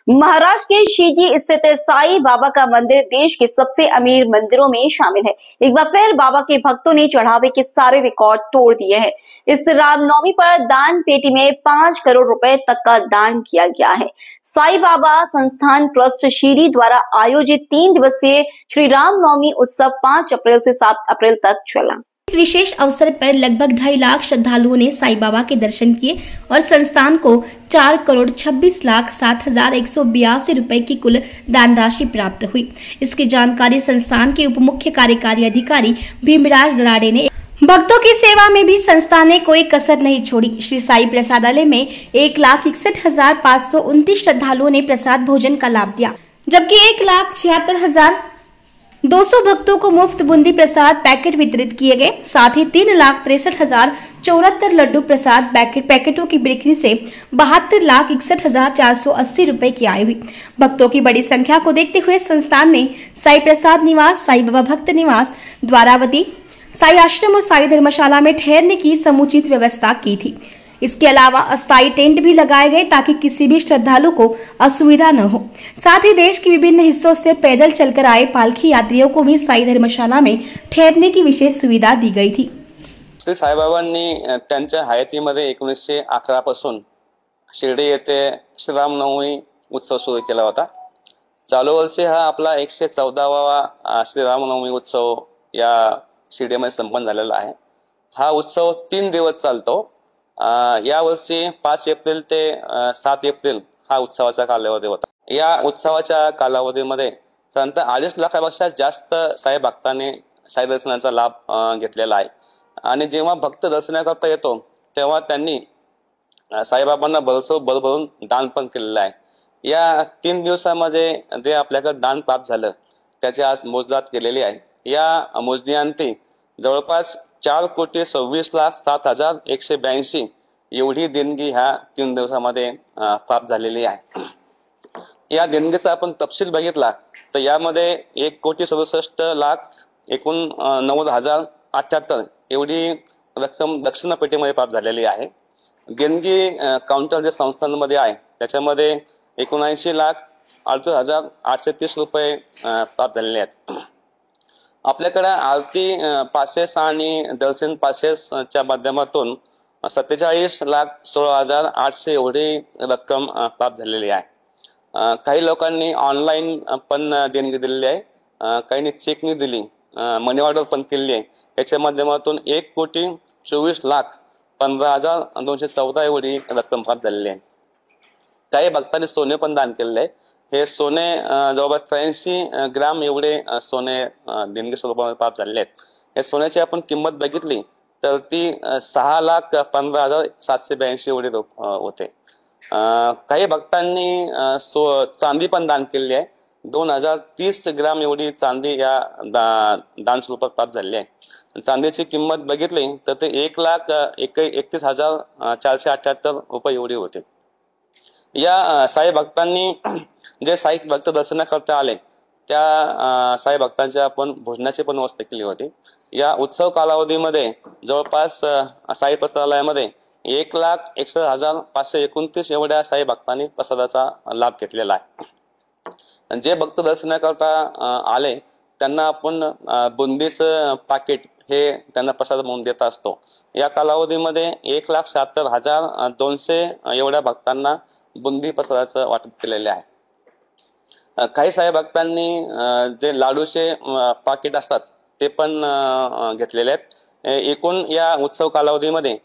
महाराष्ट्र के शिरडी स्थित साईं बाबा का मंदिर देश के सबसे अमीर मंदिरों में शामिल है। एक बार फिर बाबा के भक्तों ने चढ़ावे के सारे रिकॉर्ड तोड़ दिए हैं। इस रामनवमी पर दान पेटी में 5 करोड़ रुपए तक का दान किया गया है। साईं बाबा संस्थान ट्रस्ट शिरडी द्वारा आयोजित 3 दिवसीय श्री रामनवमी उत्सव 5 अप्रैल से 7 अप्रैल तक चला। इस विशेष अवसर पर लगभग 2.5 लाख श्रद्धालुओं ने साईं बाबा के दर्शन किए और संस्थान को 4,26,07,182 रुपए की कुल दान राशि प्राप्त हुई। इसकी जानकारी संस्थान के उप मुख्य कार्यकारी अधिकारी भीमराज दराड़े ने। भक्तों की सेवा में भी संस्थान ने कोई कसर नहीं छोड़ी। श्री साई प्रसादालय में 1,61,529 श्रद्धालुओं ने प्रसाद भोजन का लाभ दिया, जबकि 1,76,200 भक्तों को मुफ्त बूंदी प्रसाद पैकेट वितरित किए गए। साथ ही 3,63,074 लड्डू प्रसाद पैकेटों की बिक्री से 72,61,480 रुपए की आय हुई। भक्तों की बड़ी संख्या को देखते हुए संस्थान ने साई प्रसाद निवास, साई बाबा भक्त निवास, द्वारावती, साई आश्रम और साई धर्मशाला में ठहरने की समुचित व्यवस्था की थी। इसके अलावा अस्थायी टेंट भी लगाए गए ताकि किसी भी श्रद्धालु को असुविधा न हो। साथ ही देश के विभिन्न हिस्सों से पैदल चलकर आए पालखी यात्रियों को भी साई धर्मशाला में ठहरने की विशेष सुविधा दी गई थी। श्री साईबाबांनी त्यांच्या हयातीमध्ये 1911 पासून शिर्डी येथे श्रीरामनवमी उत्सव सुरू केला होता। चालू वर्षी हा आपला 114वा श्रीरामनवमी उत्सव या शिर्डीमध्ये संपन्न झालेला आहे। हा उत्सव 3 दिवस चालतो। या वर्षी 5 एप्रिल ते 7 एप्रिल हा उत्सवाचा कालावधी होता। या उत्सवाच्या कालावधीमध्ये साधारणतः 2.5 लाखापेक्षा जास्त साई भक्तांनी साई दर्शनाचा लाभ घेतलेला आहे। आणि जेव्हा भक्त दर्शनाकरता येतो तेव्हा त्यांनी साईबाबांना भरभरून दान पण केलेलं आहे। या 3 दिवसामध्ये जे आपल्याकडे दान प्राप्त झालं त्याची आज मोजदाद केलेली आहे। या मोजणीअंती जवळपास 4,26,07,182 एवढी देणगी ह्या 3 दिवसामध्ये प्राप्त झालेली आहे। या देणगीचा आपण तपशील बघितला तर यामध्ये 1,67,89,078 एवढी रक्कम दक्षिणा पेटीमध्ये प्राप्त झालेली आहे। देणगी काउंटर जे संस्थांमध्ये आहे त्याच्यामध्ये 79,38,830 रुपये प्राप्त झालेले आहेत। आपल्याकडे आरती पासेस आणि दर्शन पासेसच्या माध्यमातून 47,16,800 एवढी रक्कम प्राप्त झालेली आहे। काही लोकांनी ऑनलाईन पण देणगी दिलेली आहे, काहींनी चेकनी दिली, मनी ऑर्डर पण केली आहे। याच्या माध्यमातून 1,24,15,214 एवढी रक्कम प्राप्त झालेली आहे। काही भक्तांनी सोने पण दान केलेले आहे। हे सोने जवळपास 83 ग्राम एवढे सोने देणगी स्वरूपामध्ये प्राप्त झालेले आहेत। या सोन्याची आपण किंमत बघितली तर ती 6,15,782 एवढी होते। काही भक्तांनी चांदी पण दान केलेली आहे। 2,030 ग्राम एवढी चांदी या दान स्वरूपात प्राप्त झालेली आहे। चांदीची किंमत बघितली तर ते 1,31,478 रुपये एवढी होते। या साई भक्तांनी जे साई भक्त दर्शनाकरता आले त्या साई भक्तांच्या आपण भोजनाची पण व्यवस्था केली होती। या उत्सव कालावधीमध्ये जवळपास साई प्रसादालयामध्ये 1,61,529 एवढ्या साई भक्तांनी प्रसादाचा लाभ घेतलेला आहे। जे भक्त दर्शनाकरता आले त्यांना आपण बुंदीचं पाकिट हे त्यांना प्रसाद म्हणून देत असतो। या कालावधीमध्ये 1,76,200 एवढ्या भक्तांना बुंदी प्रसादाचं वाटप केलेले आहे। काही साई भक्तांनी जे लाडूचे पाकिट असतात ते पण घेतलेले आहेत। एकूण या उत्सव कालावधीमध्ये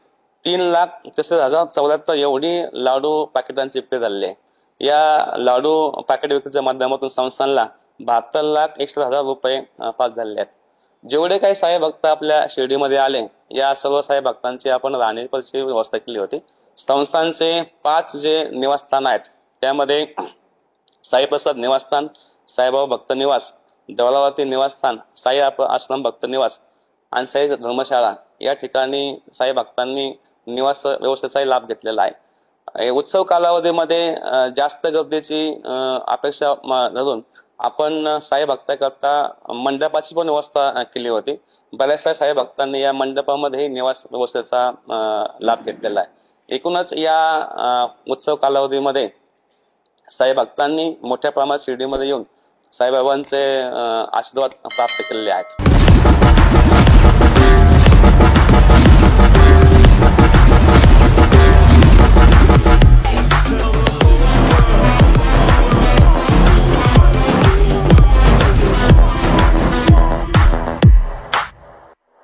3,63,074 एवढी लाडू पाकिटांची विक्री झालेली आहे। या लाडू पाकिट विक्रीच्या माध्यमातून संस्थानला 72,61,000 रुपये प्राप्त झालेले आहेत। जेवढे काही साई भक्त आपल्या शिर्डीमध्ये आले या सर्व साई भक्तांची आपण राहण्याची व्यवस्था केली होती। संस्थानचे 5 जे निवासस्थान आहेत त्यामध्ये साई प्रसाद निवासस्थान, साईबाबा भक्त निवास, द्वारावती निवासस्थान, साई आश्रम भक्त निवास आणि साई धर्मशाळा या ठिकाणी साई भक्तांनी निवास व्यवस्थेचाही लाभ घेतलेला आहे। उत्सव कालावधीमध्ये जास्त गर्दीची अपेक्षा धरून आपण साई भक्ताकरता मंडपाची पण व्यवस्था केली होती। बऱ्याचशा साई भक्तांनी या मंडपामध्ये निवास व्यवस्थेचा लाभ घेतलेला आहे। एकूणच या उत्सव कालावधीमध्ये साई भक्तांनी मोठ्या प्रमाणात शिर्डीमध्ये येऊन साईबाबांचे आशीर्वाद प्राप्त केलेले आहेत.